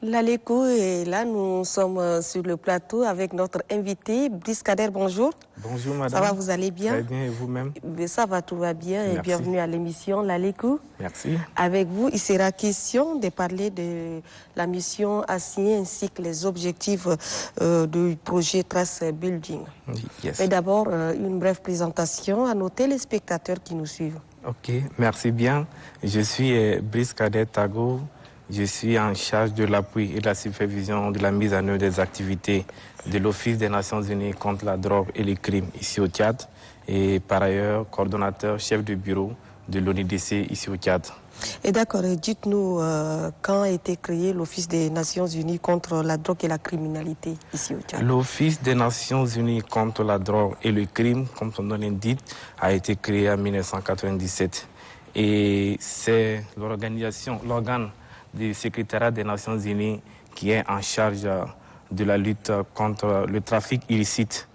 L'Aléco est là, nous sommes sur le plateau avec notre invité, Brice Kader, bonjour. Bonjour madame. Ça va, vous allez bien? Très bien, et vous-même? Ça va, tout va bien. Merci. Et bienvenue à l'émission L'Aléco. Merci. Avec vous, il sera question de parler de la mission assignée ainsi que les objectifs du projet Trace Building. Yes. Mais d'abord, une brève présentation à nos téléspectateurs qui nous suivent. Ok, merci bien. Je suis Brice Kader Tago. Je suis en charge de l'appui et de la supervision de la mise en œuvre des activités de l'Office des Nations Unies contre la drogue et les crimes ici au Tchad et par ailleurs coordonnateur chef de bureau de l'ONUDC ici au Tchad. Et d'accord, dites-nous quand a été créé l'Office des Nations Unies contre la drogue et la criminalité ici au Tchad? L'Office des Nations Unies contre la drogue et le crime, comme son nom l'indique, a été créé en 1997 et c'est l'organe du secrétariat des Nations Unies qui est en charge de la lutte contre le trafic illicite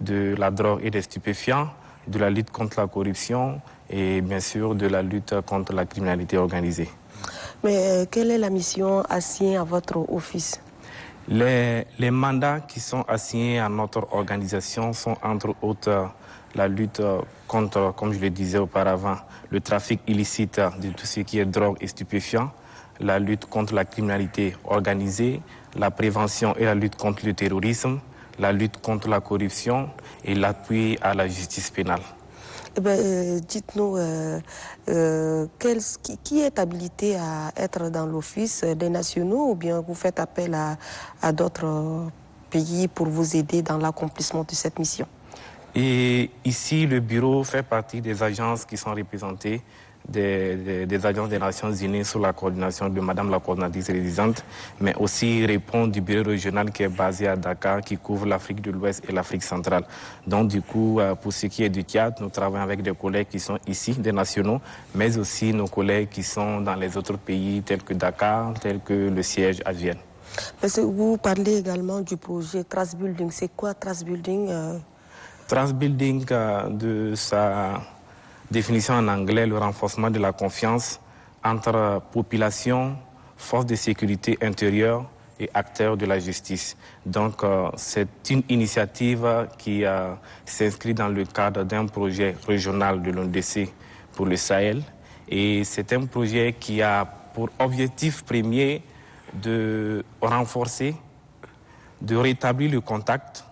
de la drogue et des stupéfiants, de la lutte contre la corruption et bien sûr de la lutte contre la criminalité organisée. Mais quelle est la mission assignée à votre office? Les mandats qui sont assignés à notre organisation sont entre autres la lutte contre, comme je le disais auparavant, le trafic illicite de tout ce qui est drogue et stupéfiants, la lutte contre la criminalité organisée, la prévention et la lutte contre le terrorisme, la lutte contre la corruption et l'appui à la justice pénale. Eh bien, dites-nous, qui est habilité à être dans l'Office des Nationaux ou bien vous faites appel à d'autres pays pour vous aider dans l'accomplissement de cette mission? Et ici, le bureau fait partie des agences qui sont représentées, des agences des Nations Unies sous la coordination de Madame la coordinatrice résidente, mais aussi répond du bureau régional qui est basé à Dakar, qui couvre l'Afrique de l'Ouest et l'Afrique centrale. Donc du coup, pour ce qui est du Tchad, nous travaillons avec des collègues qui sont ici, des nationaux, mais aussi nos collègues qui sont dans les autres pays tels que Dakar, tels que le siège à Vienne. Parce que vous parlez également du projet Trace Building. C'est quoi Trace Building? Trace Building, de sa définition en anglais, le renforcement de la confiance entre population, forces de sécurité intérieure et acteurs de la justice. Donc c'est une initiative qui s'inscrit dans le cadre d'un projet régional de l'ONUDC pour le Sahel. Et c'est un projet qui a pour objectif premier de renforcer, de rétablir le contact,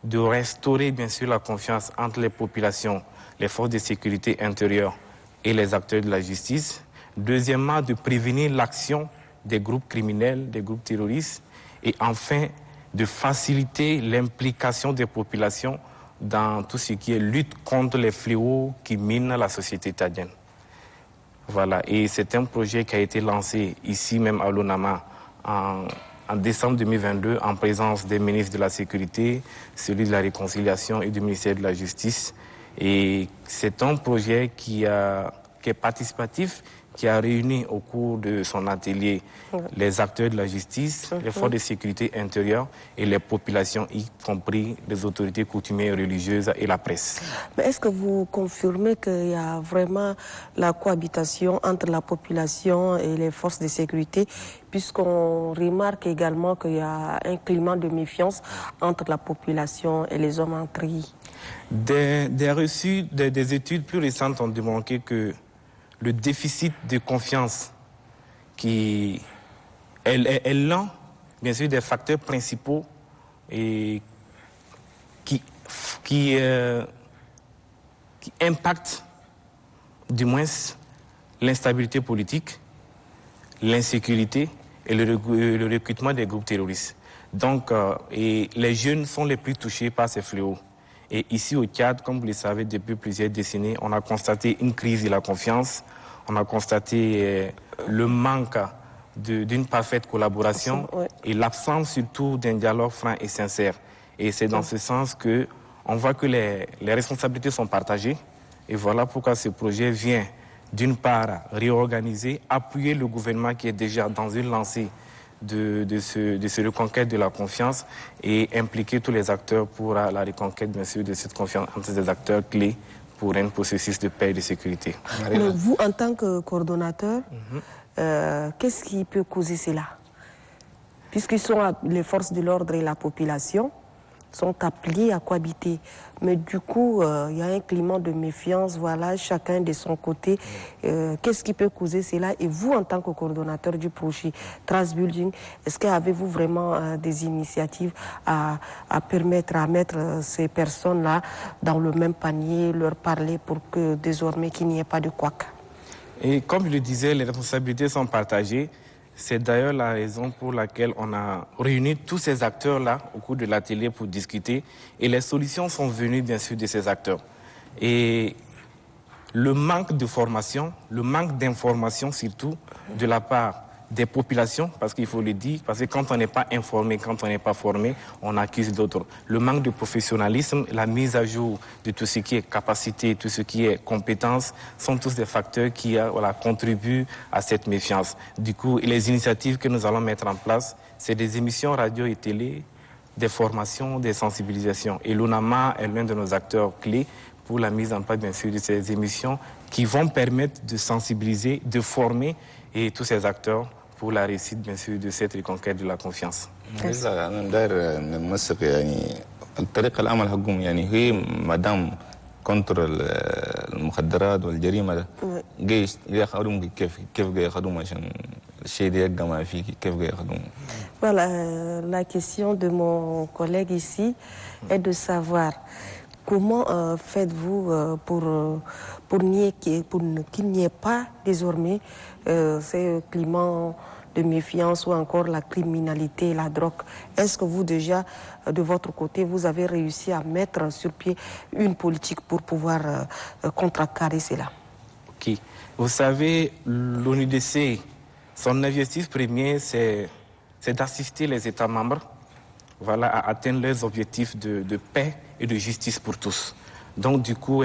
de restaurer bien sûr la confiance entre les populations, les forces de sécurité intérieure et les acteurs de la justice. Deuxièmement, de prévenir l'action des groupes criminels, des groupes terroristes. Et enfin, de faciliter l'implication des populations dans tout ce qui est lutte contre les fléaux qui minent la société tchadienne. Voilà, et c'est un projet qui a été lancé ici même à l'ONAMA en décembre 2022 en présence des ministres de la Sécurité, celui de la Réconciliation et du ministère de la Justice. Et c'est un projet qui est participatif, qui a réuni au cours de son atelier les acteurs de la justice, les forces de sécurité intérieure et les populations, y compris les autorités coutumières et religieuses et la presse. Mais est-ce que vous confirmez qu'il y a vraiment la cohabitation entre la population et les forces de sécurité, puisqu'on remarque également qu'il y a un climat de méfiance entre la population et les hommes en tri? Des études plus récentes ont démontré que le déficit de confiance qui est l'un, bien sûr, des facteurs principaux et qui impacte du moins l'instabilité politique, l'insécurité et le recrutement des groupes terroristes. Donc, et les jeunes sont les plus touchés par ces fléaux. Et ici au Tchad, comme vous le savez, depuis plusieurs décennies, on a constaté une crise de la confiance, on a constaté le manque d'une parfaite collaboration et l'absence surtout d'un dialogue franc et sincère. Et c'est dans ce sens qu'on voit que les responsabilités sont partagées. Et voilà pourquoi ce projet vient, d'une part, réorganiser, appuyer le gouvernement qui est déjà dans une lancée de ce reconquête de la confiance et impliquer tous les acteurs pour la reconquête, bien sûr, de cette confiance entre des acteurs clés pour un processus de paix et de sécurité. Mais vous, en tant que coordonnateur, qu'est-ce qui peut causer cela? puisqu'ils sont les forces de l'ordre et la population sont appelés à cohabiter. Mais du coup, il y a un climat de méfiance, voilà, chacun de son côté. Qu'est-ce qui peut causer cela? Et vous, en tant que coordonnateur du projet Transbuilding, est-ce qu'avez-vous vraiment des initiatives à permettre à mettre ces personnes-là dans le même panier, leur parler pour que désormais qu'il n'y ait pas de couac? Et comme je le disais, les responsabilités sont partagées. C'est d'ailleurs la raison pour laquelle on a réuni tous ces acteurs-là au cours de l'atelier pour discuter. Et les solutions sont venues, bien sûr, de ces acteurs. Et le manque de formation, le manque d'information surtout de la part des populations, parce qu'il faut le dire, parce que quand on n'est pas informé, quand on n'est pas formé, on accuse d'autres. Le manque de professionnalisme, la mise à jour de tout ce qui est capacité, tout ce qui est compétence, sont tous des facteurs qui contribuent à cette méfiance. Du coup, les initiatives que nous allons mettre en place, c'est des émissions radio et télé, des formations, des sensibilisations. Et l'UNAMA est l'un de nos acteurs clés pour la mise en place, bien sûr, de ces émissions qui vont permettre de sensibiliser, de former et tous ces acteurs pour la réussite, bien sûr, de cette reconquête de la confiance. الطريقة العمل حقهم يعني هي مدام كونتر المخدرات والجريمة ده جايش ياخذهم كيف جاي ياخذهم عشان الشيء ده يقع ما فيه كيف جاي ياخذهم. Voilà, la question de mon collègue ici est de savoir comment faites-vous pour qu'il n'y ait pas désormais ce climat de méfiance ou encore la criminalité et la drogue. Est-ce que vous déjà, de votre côté, vous avez réussi à mettre sur pied une politique pour pouvoir contrecarrer cela? Ok. Vous savez, l'ONUDC, son objectif premier, c'est d'assister les États membres à atteindre leurs objectifs de paix et de justice pour tous. Donc du coup,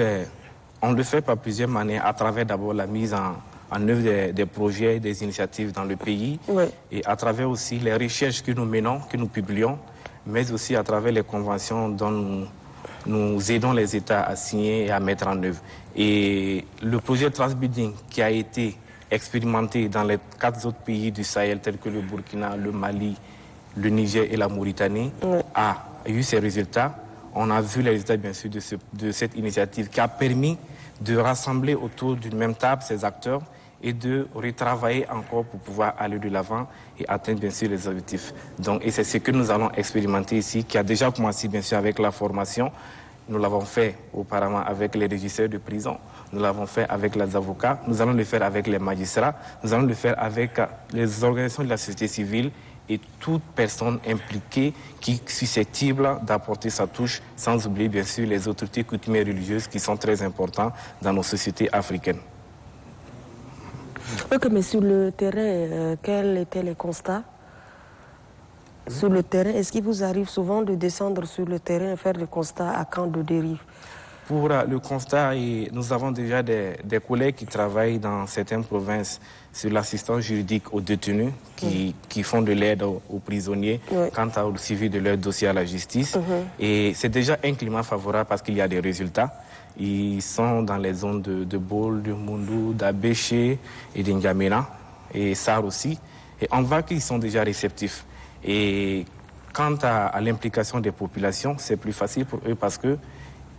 on le fait par plusieurs manières, à travers d'abord la mise en œuvre des projets, des initiatives dans le pays, oui, et à travers aussi les recherches que nous menons, que nous publions, mais aussi à travers les conventions dont nous aidons les États à signer et à mettre en œuvre. Et le projet Transbuilding qui a été expérimenté dans les 4 autres pays du Sahel, tels que le Burkina, le Mali, le Niger et la Mauritanie, oui, a eu ses résultats. On a vu les résultats, bien sûr, de cette initiative qui a permis de rassembler autour d'une même table ces acteurs et de retravailler encore pour pouvoir aller de l'avant et atteindre, bien sûr, les objectifs. Donc, et c'est ce que nous allons expérimenter ici, qui a déjà commencé, bien sûr, avec la formation. Nous l'avons fait auparavant avec les régisseurs de prison, nous l'avons fait avec les avocats, nous allons le faire avec les magistrats, nous allons le faire avec les organisations de la société civile et toute personne impliquée qui est susceptible d'apporter sa touche, sans oublier bien sûr les autorités coutumières religieuses qui sont très importantes dans nos sociétés africaines. Ok, mais sur le terrain, quels étaient les constats? Sur le terrain, est-ce qu'il vous arrive souvent de descendre sur le terrain et faire des constats à camp de dérive? Pour le constat, nous avons déjà des collègues qui travaillent dans certaines provinces sur l'assistance juridique aux détenus, qui font de l'aide aux prisonniers, oui, quant au suivi de leur dossier à la justice. Et c'est déjà un climat favorable parce qu'il y a des résultats. Ils sont dans les zones de Bol, de Moundou, d'Abéché et d'Indiamena, et Sar aussi. Et on voit qu'ils sont déjà réceptifs. Et quant à l'implication des populations, c'est plus facile pour eux parce que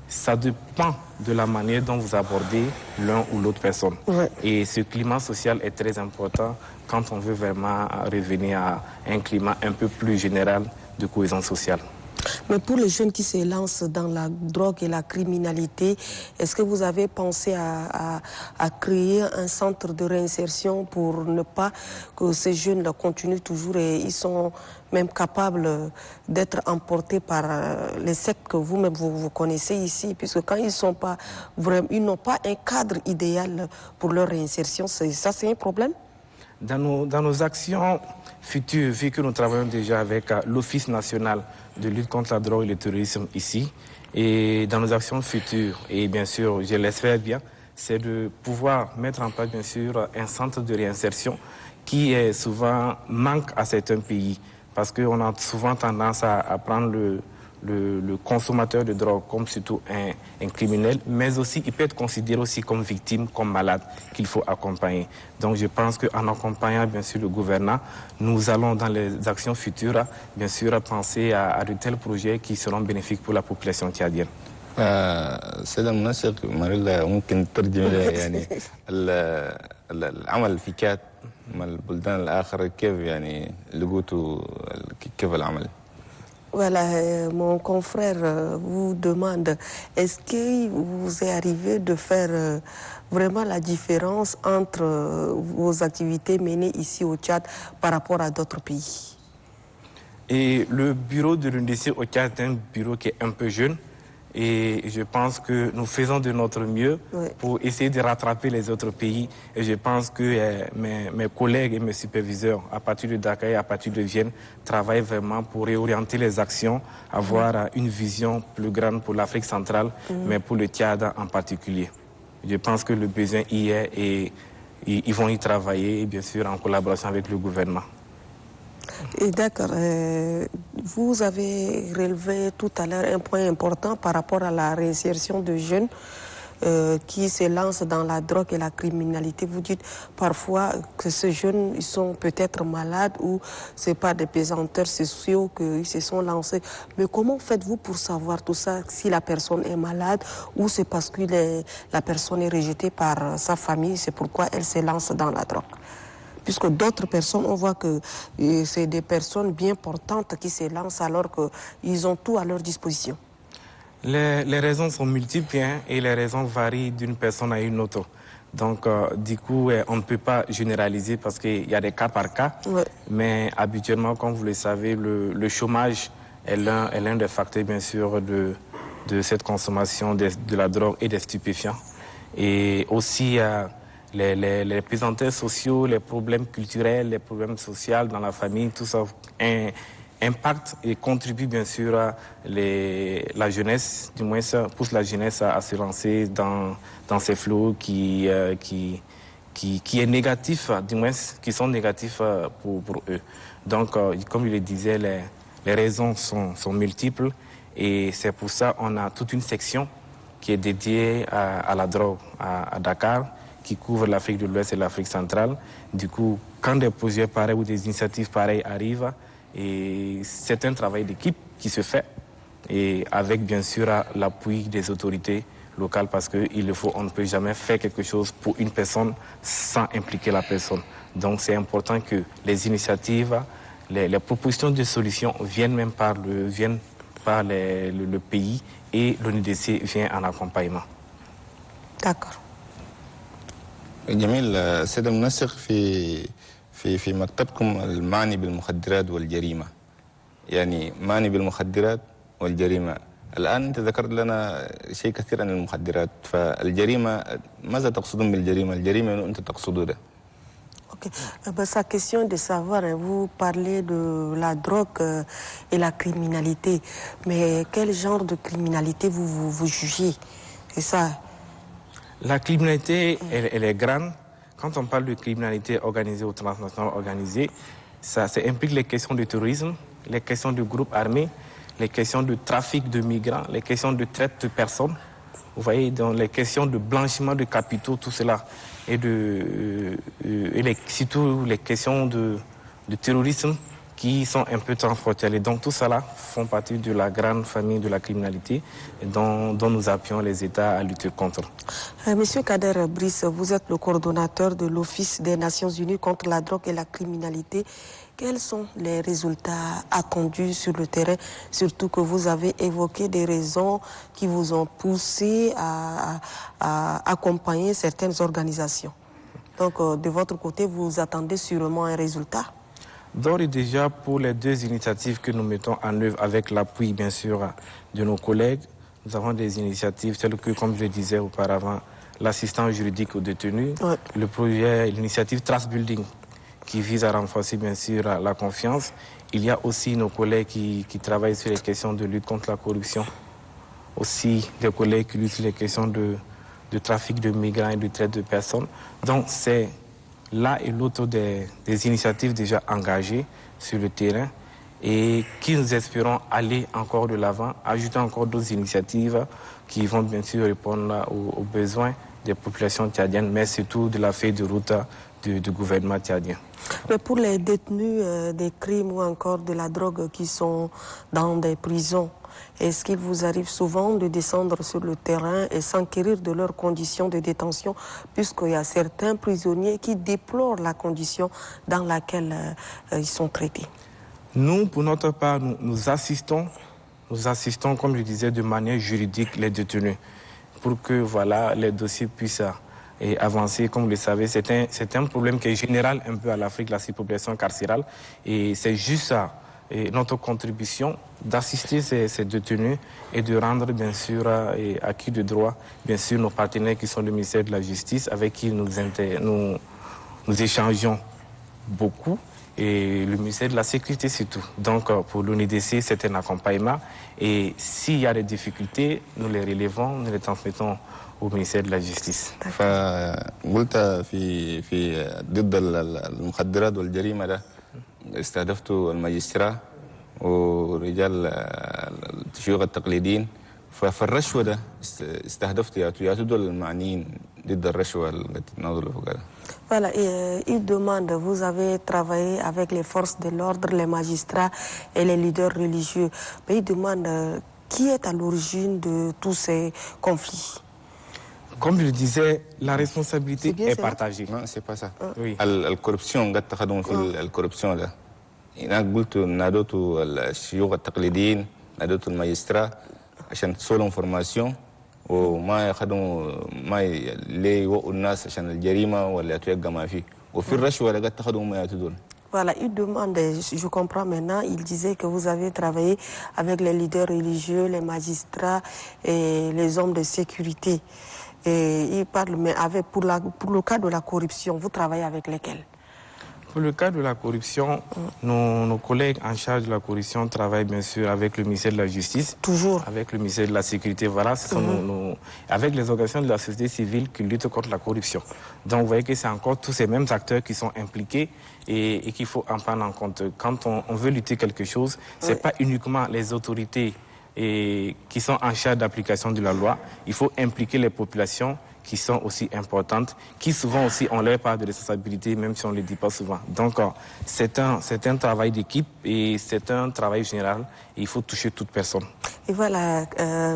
ça dépend de la manière dont vous abordez l'un ou l'autre personne. Ouais. Et ce climat social est très important quand on veut vraiment revenir à un climat un peu plus général de cohésion sociale. Mais pour les jeunes qui se lancent dans la drogue et la criminalité, est-ce que vous avez pensé à créer un centre de réinsertion pour ne pas que ces jeunes continuent toujours et ils sont même capables d'être emportés par les sectes que vous-même vous connaissez ici, puisque quand ils sont pas vraiment, ils n'ont pas un cadre idéal pour leur réinsertion, ça c'est un problème? Dans nos actions futures, vu que nous travaillons déjà avec l'Office national de lutte contre la drogue et le terrorisme ici, et dans nos actions futures, et bien sûr, je l'espère bien, c'est de pouvoir mettre en place, bien sûr, un centre de réinsertion qui est souvent manque à certains pays, parce qu'on a souvent tendance à prendre le consommateur de drogue comme surtout un criminel, mais aussi il peut être considéré aussi comme victime, comme malade, qu'il faut accompagner. Donc je pense qu'en accompagnant bien sûr le gouvernement, nous allons dans les actions futures bien sûr penser à de tels projets qui seront bénéfiques pour la population tchadienne. السيد المنسق ماريلا ممكن تترجم يعني العمل في كات مع البلدان الآخرة كيف يعني لقوتوا كيف العمل؟ Voilà, mon confrère vous demande, est-ce qu'il vous est arrivé de faire vraiment la différence entre vos activités menées ici au Tchad par rapport à d'autres pays? Et le bureau de l'UNDC au Tchad est un bureau qui est un peu jeune. Et je pense que nous faisons de notre mieux pour essayer de rattraper les autres pays. Et je pense que mes collègues et mes superviseurs, à partir de Dakar et à partir de Vienne, travaillent vraiment pour réorienter les actions, avoir une vision plus grande pour l'Afrique centrale, mais pour le Tchad en particulier. Je pense que le besoin y est et ils vont y travailler, bien sûr, en collaboration avec le gouvernement. D'accord. Vous avez relevé tout à l'heure un point important par rapport à la réinsertion de jeunes qui se lancent dans la drogue et la criminalité. Vous dites parfois que ces jeunes ils sont peut-être malades ou c'est pas des pesanteurs sociaux qu'ils se sont lancés. Mais comment faites-vous pour savoir tout ça, si la personne est malade ou c'est parce que la personne est rejetée par sa famille, c'est pourquoi elle se lance dans la drogue? Puisque d'autres personnes, on voit que c'est des personnes bien portantes qui se lancent alors qu'ils ont tout à leur disposition. Les raisons sont multiples et les raisons varient d'une personne à une autre. Donc, du coup, on ne peut pas généraliser parce qu'il y a des cas par cas. Ouais. Mais habituellement, comme vous le savez, le chômage est l'un des facteurs, bien sûr, de cette consommation de la drogue et des stupéfiants. Et aussi, les pesanteurs sociaux, les problèmes culturels, les problèmes sociaux dans la famille, tout ça impacte et contribue bien sûr à la jeunesse, du moins ça pousse la jeunesse à se lancer dans ces flots qui est négatif, du moins qui sont négatifs pour eux. Donc, comme je le disais, les raisons sont multiples et c'est pour ça qu'on a toute une section qui est dédiée à la drogue à Dakar, qui couvre l'Afrique de l'Ouest et l'Afrique centrale. Du coup, quand des projets pareils ou des initiatives pareilles arrivent, et c'est un travail d'équipe qui se fait, et avec bien sûr l'appui des autorités locales, parce qu'il le faut, on ne peut jamais faire quelque chose pour une personne sans impliquer la personne. Donc c'est important que les initiatives, les propositions de solutions viennent même par le pays et l'UNDC vient en accompagnement. D'accord. جميل. السيد المنسق في مكتبكم المعني بالمخدرات والجريمة، يعني معني بالمخدرات والجريمة. الآن أنت ذكرت لنا شيء كثير عن المخدرات، فالجريمة ماذا تقصدون بالجريمة؟ الجريمة أنت تقصدون ده؟ Sa question est de savoir, vous parlez de la drogue et la criminalité, mais quel genre de criminalité vous jugez? C'est ça. La criminalité, elle est grande. Quand on parle de criminalité organisée ou transnationale organisée, ça implique les questions de terrorisme, les questions de groupes armés, les questions de trafic de migrants, les questions de traite de personnes. Vous voyez, dans les questions de blanchiment de capitaux, tout cela. Et surtout les questions de terrorisme qui sont un peu transfrontaliers. Donc tout cela font partie de la grande famille de la criminalité dont nous appuyons les États à lutter contre. Monsieur Kader Brice, vous êtes le coordonnateur de l'Office des Nations Unies contre la drogue et la criminalité. Quels sont les résultats attendus sur le terrain, surtout que vous avez évoqué des raisons qui vous ont poussé à accompagner certaines organisations? Donc de votre côté, vous attendez sûrement un résultat? D'ores et déjà, pour les deux initiatives que nous mettons en œuvre avec l'appui, bien sûr, de nos collègues, nous avons des initiatives telles que, comme je le disais auparavant, l'assistance juridique aux détenus, le projet, l'initiative Trust Building, qui vise à renforcer, bien sûr, la confiance. Il y a aussi nos collègues qui travaillent sur les questions de lutte contre la corruption, aussi des collègues qui luttent sur les questions de trafic de migrants et de traite de personnes. Donc, c'est l'un et l'autre des initiatives déjà engagées sur le terrain et qui nous espérons aller encore de l'avant, ajouter encore d'autres initiatives qui vont bien sûr répondre aux besoins des populations tchadiennes, mais surtout de la feuille de route du gouvernement tchadien. Mais pour les détenus des crimes ou encore de la drogue qui sont dans des prisons, est-ce qu'il vous arrive souvent de descendre sur le terrain et s'enquérir de leurs conditions de détention, puisqu'il y a certains prisonniers qui déplorent la condition dans laquelle ils sont traités? Nous, pour notre part, nous assistons, comme je disais, de manière juridique les détenus pour que voilà, les dossiers puissent avancer. Comme vous le savez, c'est un problème qui est général un peu à l'Afrique, la surpopulation carcérale. Et c'est juste ça, notre contribution, d'assister ces détenus et de rendre, bien sûr, acquis de droit, bien sûr, nos partenaires qui sont le ministère de la Justice, avec qui nous échangeons beaucoup. Et le ministère de la Sécurité, c'est tout. Donc, pour l'ONUDC, c'est un accompagnement. Et s'il y a des difficultés, nous les relevons, nous les transmettons au ministère de la Justice. فقلت في ضد المخدرات والجريمة ده استهدفت الماجستراء ورجال الشيوخ التقليديين ففي الرشوة ده استهدفت ياتو دول المعنيين ضد الرشوة اللي تتناولوا فوق. Voilà, et il demande, vous avez travaillé avec les forces de l'ordre, les magistrats et les leaders religieux, mais il demande qui est à l'origine de tous ces conflits. Comme je le disais, la responsabilité est partagée. Non, c'est pas ça. Oui. الكوربسيون قد تخدموا في الكوربسيون ده. هناك قلت نادوتوا الشيوخ التقليديين نادوتوا الماجستراء عشان تسولهم فورماسيون وما يخدموا ما ليه يوقوا الناس عشان الجريمه ولا يتوقع ما فيه وفي الرشوه قد تخدموا ما يتدون. Voilà, il demande, je comprends maintenant, il disait que vous avez travaillé avec les leaders religieux, les magistrats et les hommes de sécurité. Et il parle, mais pour le cas de la corruption, vous travaillez avec lesquels? Pour le cas de la corruption, nos collègues en charge de la corruption travaillent bien sûr avec le ministère de la Justice. Toujours. Avec le ministère de la Sécurité. Voilà, ce sont avec les organisations de la société civile qui luttent contre la corruption. Donc vous voyez que c'est encore tous ces mêmes acteurs qui sont impliqués et qu'il faut en prendre en compte. Quand on veut lutter quelque chose, ce n'est pas uniquement les autorités qui sont en charge d'application de la loi. Il faut impliquer les populations qui sont aussi importantes, qui souvent aussi ont leur part de responsabilité, même si on ne le dit pas souvent. Donc, c'est un travail d'équipe et c'est un travail général. Et il faut toucher toute personne. Et voilà,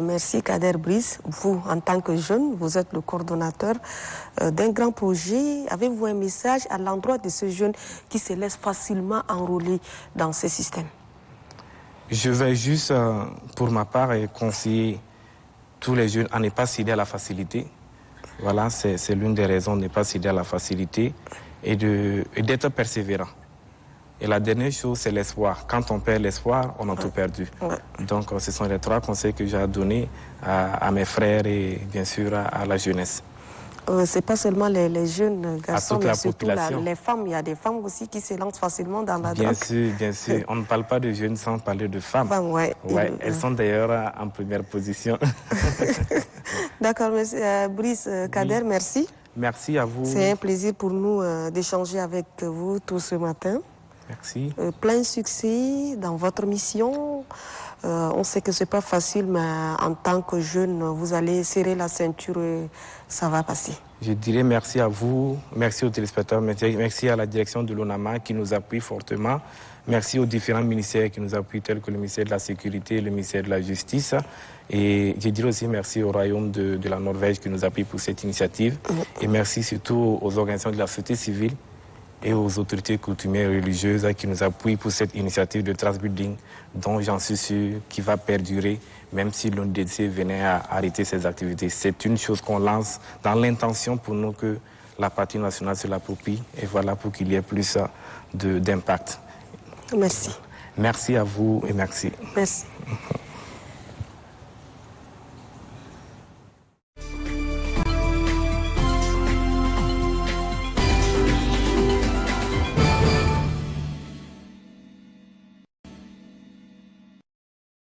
merci Kader Brice. Vous, en tant que jeune, vous êtes le coordonnateur d'un grand projet. Avez-vous un message à l'endroit de ce jeune qui se laisse facilement enrôler dans ce système? Je vais juste, pour ma part, conseiller tous les jeunes à ne pas céder à la facilité. Voilà, c'est l'une des raisons de ne pas céder à la facilité et d'être persévérant. Et la dernière chose, c'est l'espoir. Quand on perd l'espoir, on a tout perdu. Donc, ce sont les 3 conseils que j'ai à donner à mes frères et bien sûr à la jeunesse. C'est pas seulement les jeunes garçons, mais surtout les femmes. Il y a des femmes aussi qui se lancent facilement dans la drogue. Bien sûr. On ne parle pas de jeunes sans parler de femmes. Elles sont d'ailleurs en première position. D'accord, monsieur Brice Kader, merci. Merci à vous. C'est un plaisir pour nous d'échanger avec vous tout ce matin. Merci. Plein succès dans votre mission. On sait que ce n'est pas facile, mais en tant que jeune, vous allez serrer la ceinture et ça va passer. Je dirais merci à vous, merci aux téléspectateurs, merci à la direction de l'ONAMA qui nous appuie fortement. Merci aux différents ministères qui nous appuient, tels que le ministère de la Sécurité, le ministère de la Justice. Et je dirais aussi merci au Royaume de la Norvège qui nous appuie pour cette initiative. Et merci surtout aux organisations de la société civile et aux autorités coutumières et religieuses qui nous appuient pour cette initiative de Trust Building dont j'en suis sûr qui va perdurer même si l'ONUDC venait à arrêter ses activités. C'est une chose qu'on lance dans l'intention pour nous que la partie nationale se l'approprie et voilà pour qu'il y ait plus d'impact. Merci. Merci à vous et merci. Merci.